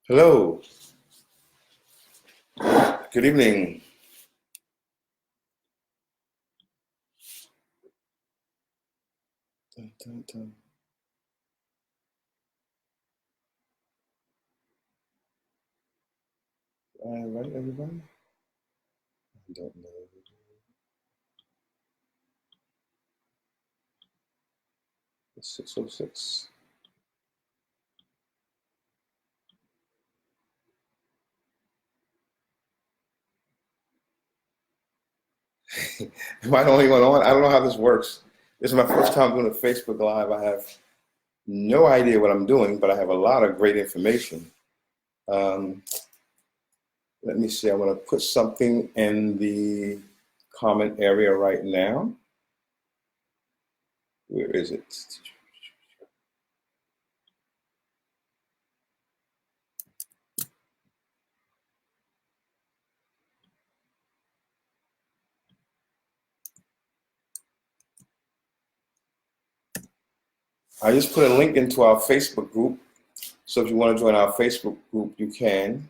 Hello, good evening. Dun, dun, dun. All right, everybody. I don't know. It's 6:06. Am I the only one on? I don't know how this works. This is my first time doing a Facebook Live. I have no idea what I'm doing, but I have a lot of great information. Um, Let me see. I want to put something in the comment area right now. Where is it? I just put a link into our Facebook group. So if you want to join our Facebook group, you can.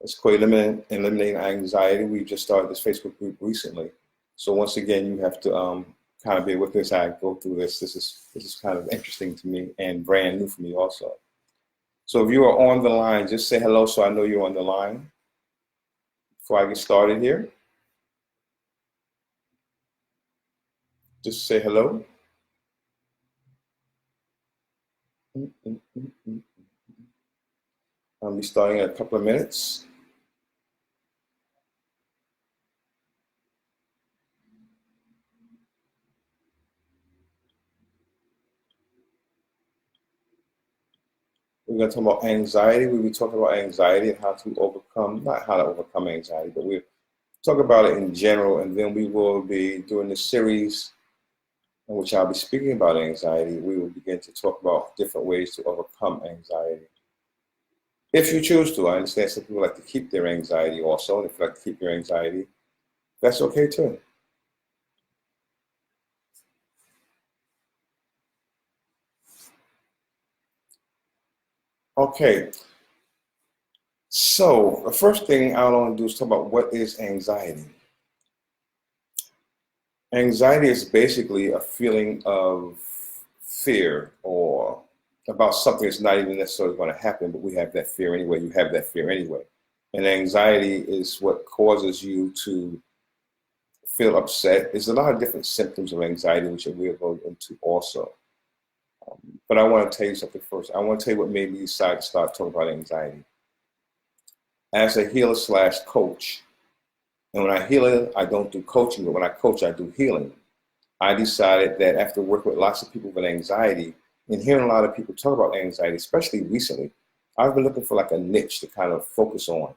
It's called Eliminating Anxiety. We just started this Facebook group recently. So once again, you have to kind of be with us as I go through this. This is kind of interesting to me and brand new for me also. So if you are on the line, just say hello so I know you're on the line before I get started here. Just say hello. I'll be starting in a couple of minutes. We're going to talk about anxiety. We'll be talking about anxiety and how to overcome, not how to overcome anxiety, but we'll talk about it in general. And then we will be doing this series in which I'll be speaking about anxiety. We will begin to talk about different ways to overcome anxiety. If you choose to, I understand some people like to keep their anxiety also. And if you like to keep your anxiety, that's okay too. Okay, so the first thing I want to do is talk about what is anxiety. Anxiety is basically a feeling of fear or about something that's not even necessarily going to happen, but we have that fear anyway. You have that fear anyway. And anxiety is what causes you to feel upset. There's a lot of different symptoms of anxiety, which we'll go into also. But I want to tell you something first. I want to tell you what made me decide to start talking about anxiety. As a healer slash coach, and when I heal, I don't do coaching, but when I coach, I do healing. I decided that after working with lots of people with anxiety and hearing a lot of people talk about anxiety, especially recently, I've been looking for like a niche to kind of focus on.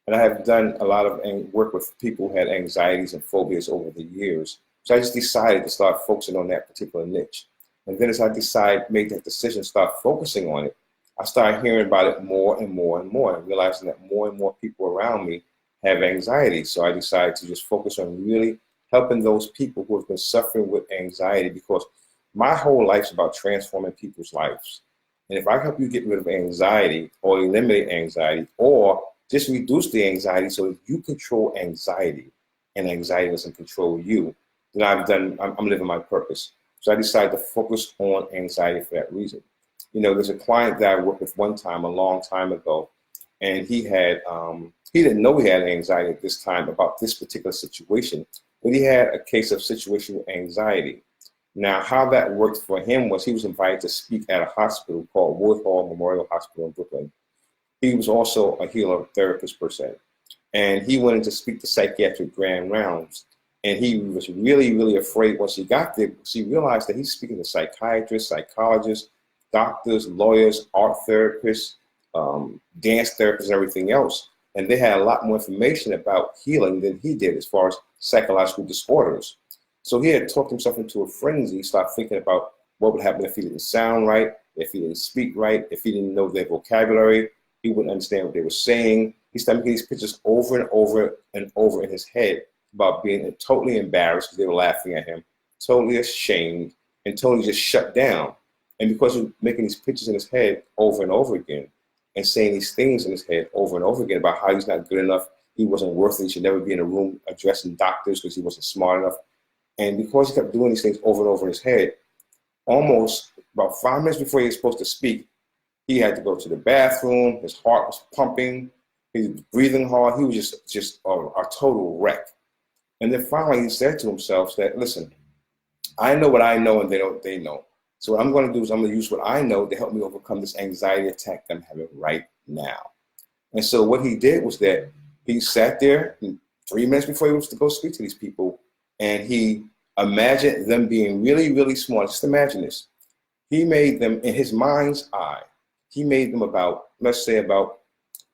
And I have done a lot of work with people who had anxieties and phobias over the years. So I just decided to start focusing on that particular niche. And then as I made that decision, start focusing on it, I started hearing about it more and more and more, and realizing that more and more people around me have anxiety. So I decided to just focus on really helping those people who have been suffering with anxiety, because my whole life's about transforming people's lives. And if I help you get rid of anxiety or eliminate anxiety or just reduce the anxiety so that you control anxiety and anxiety doesn't control you, then I'm living my purpose. So I decided to focus on anxiety for that reason. You know, there's a client that I worked with one time, a long time ago, and he didn't know he had anxiety at this time about this particular situation, but he had a case of situational anxiety. Now, how that worked for him was he was invited to speak at a hospital called Woodhall Memorial Hospital in Brooklyn. He was also a healer therapist per se. And he went in to speak to psychiatric grand rounds. And he was really, really afraid once he got there because he realized that he's speaking to psychiatrists, psychologists, doctors, lawyers, art therapists, dance therapists, and everything else. And they had a lot more information about healing than he did as far as psychological disorders. So he had talked himself into a frenzy, started thinking about what would happen if he didn't sound right, if he didn't speak right, if he didn't know their vocabulary, he wouldn't understand what they were saying. He started making these pictures over and over and over in his head about being totally embarrassed because they were laughing at him, totally ashamed, and totally just shut down. And because of making these pictures in his head over and over again, and saying these things in his head over and over again about how he's not good enough, he wasn't worth it, he should never be in a room addressing doctors because he wasn't smart enough. And because he kept doing these things over and over in his head, almost about 5 minutes before he was supposed to speak, he had to go to the bathroom. His heart was pumping. He was breathing hard. He was just a total wreck. And then finally he said to himself that, listen, I know what I know and they know. So what I'm going to do is I'm going to use what I know to help me overcome this anxiety attack that I'm having right now. And so what he did was that he sat there 3 minutes before he was to go speak to these people, and he imagined them being really, really small. Just imagine this. He made them, in his mind's eye, he made them about, let's say about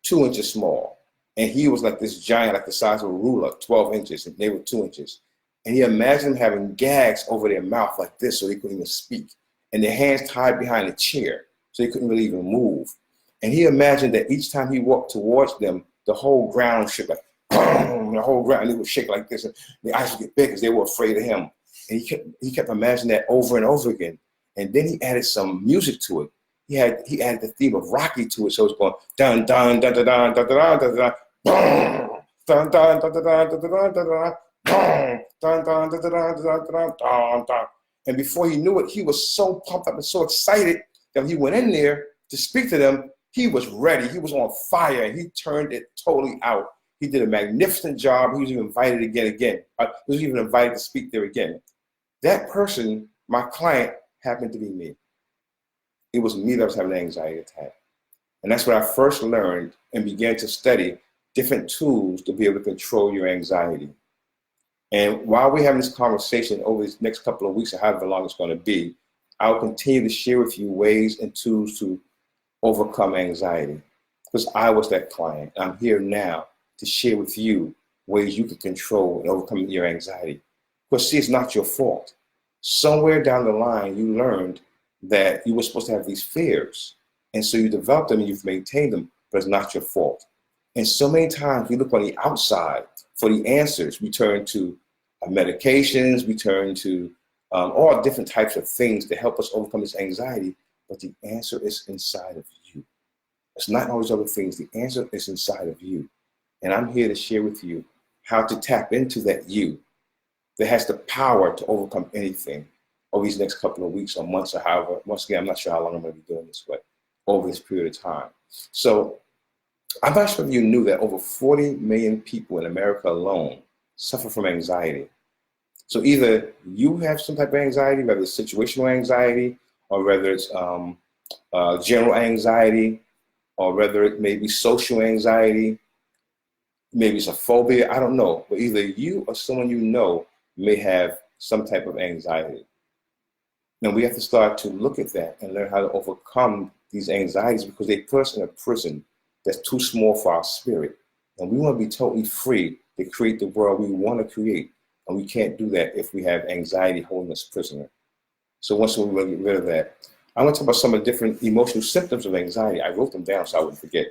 2 inches small. And he was like this giant, like the size of a ruler, 12 inches, and they were 2 inches. And he imagined them having gags over their mouth like this so they couldn't even speak. And their hands tied behind a chair so they couldn't really even move. And he imagined that each time he walked towards them, the whole ground shook like, the whole ground, they would shake like this. And the eyes would get big because they were afraid of him. And he kept imagining that over and over again. And then he added some music to it. He added the theme of Rocky to it. So it's going dun dun dun dun dun dun dun dun dun dun dun dun dun dun dun dun dun. And before he knew it, he was so pumped up and so excited that when he went in there to speak to them, he was ready. He was on fire, and he turned it totally out. He did a magnificent job. He was even invited again. He was even invited to speak there again. That person, my client, happened to be me. It was me that was having an anxiety attack. And that's when I first learned and began to study different tools to be able to control your anxiety. And while we're having this conversation over these next couple of weeks, or however long it's going to be, I'll continue to share with you ways and tools to overcome anxiety. Because I was that client. I'm here now to share with you ways you can control and overcome your anxiety. Because see, it's not your fault. Somewhere down the line, you learned that you were supposed to have these fears. And so you developed them and you've maintained them, but it's not your fault. And so many times we look on the outside for the answers. We turn to medications, we turn to all different types of things to help us overcome this anxiety, but the answer is inside of you. It's not always other things. The answer is inside of you. And I'm here to share with you how to tap into that you that has the power to overcome anything over these next couple of weeks or months or however. Once again, I'm not sure how long I'm going to be doing this, but over this period of time. So I'm not sure if you knew that over 40 million people in America alone suffer from anxiety. So either you have some type of anxiety, whether it's situational anxiety, or whether it's general anxiety, or whether it may be social anxiety, maybe it's a phobia, I don't know. But either you or someone you know may have some type of anxiety. Now we have to start to look at that and learn how to overcome these anxieties, because they put us in a prison that's too small for our spirit. And we want to be totally free to create the world we want to create. And we can't do that if we have anxiety holding us prisoner. So once we get rid of that, I want to talk about some of the different emotional symptoms of anxiety. I wrote them down so I wouldn't forget.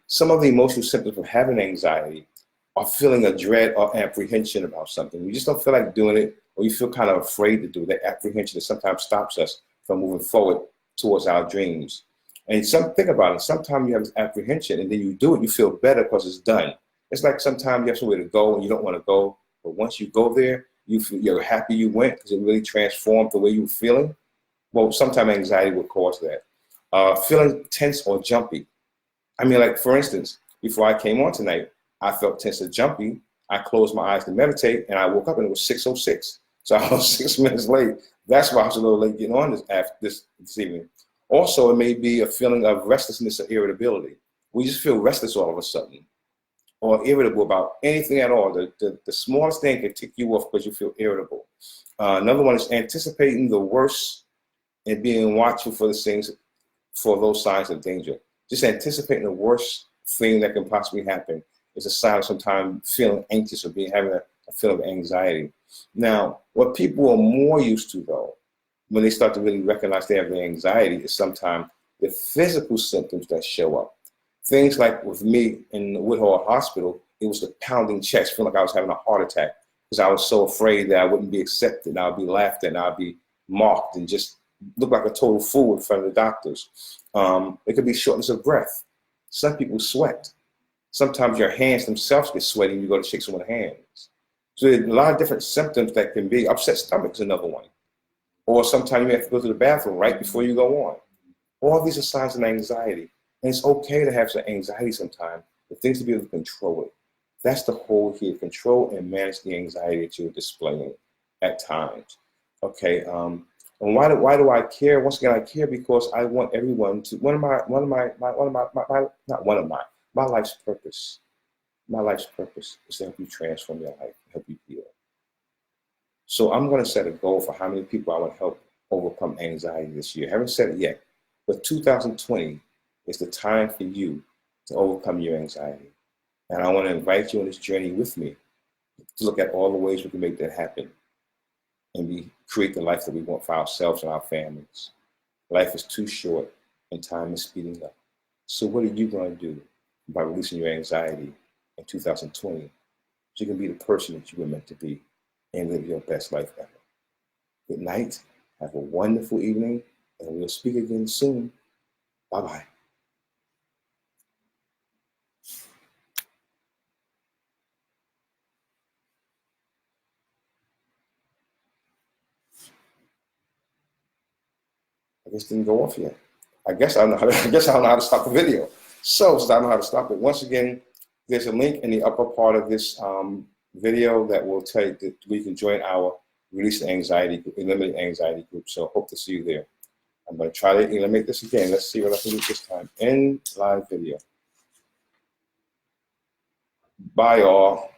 Some of the emotional symptoms of having anxiety are feeling a dread or apprehension about something. You just don't feel like doing it, or you feel kind of afraid to do it. That apprehension that sometimes stops us from moving forward towards our dreams. And think about it. Sometimes you have this apprehension and then you do it, you feel better because it's done. It's like sometimes you have somewhere to go and you don't want to go, but once you go there, you're happy you went because it really transformed the way you were feeling. Well, sometimes anxiety will cause that. Feeling tense or jumpy. I mean, like for instance, before I came on tonight, I felt tense and jumpy. I closed my eyes to meditate and I woke up and it was 6:06. So I was 6 minutes late. That's why I was a little late getting on this evening. Also, it may be a feeling of restlessness or irritability. We just feel restless all of a sudden, or irritable about anything at all. The smallest thing can tick you off because you feel irritable. Another one is anticipating the worst and being watchful for the things, for those signs of danger. Just anticipating the worst thing that can possibly happen is a sign of sometimes feeling anxious or having a feeling of anxiety. Now, what people are more used to, though, when they start to really recognize they have the anxiety, is sometimes the physical symptoms that show up. Things like with me in the Woodhull Hospital, it was the pounding chest, feeling like I was having a heart attack because I was so afraid that I wouldn't be accepted, and I would be laughed at, and I would be mocked, and just look like a total fool in front of the doctors. It could be shortness of breath. Some people sweat. Sometimes your hands themselves get sweaty when you go to shake someone's hands. So there's a lot of different symptoms that can be. Upset stomach is another one. Or sometimes you may have to go to the bathroom right before you go on. All these are signs of anxiety. And it's okay to have some anxiety sometimes, but things to be able to control it. That's the whole here, control and manage the anxiety that you're displaying at times. Okay, and why do I care? Once again, I care because I want everyone to, my life's purpose. My life's purpose is to help you transform your life, help you heal. So I'm going to set a goal for how many people I want to help overcome anxiety this year. I haven't set it yet, but 2020 is the time for you to overcome your anxiety. And I want to invite you on this journey with me to look at all the ways we can make that happen and create the life that we want for ourselves and our families. Life is too short and time is speeding up. So what are you going to do by releasing your anxiety in 2020 so you can be the person that you were meant to be and live your best life ever? Good night. Have a wonderful evening, and we'll speak again soon. Bye-bye. I guess it didn't go off yet. I guess I don't know how to stop the video. So since I don't know how to stop it, once again, there's a link in the upper part of this video that will tell you that we can join our Release Anxiety group, Eliminate Anxiety group. So hope to see you there. I'm going to try to eliminate this again. Let's see what I can do this time. End live video. Bye, all.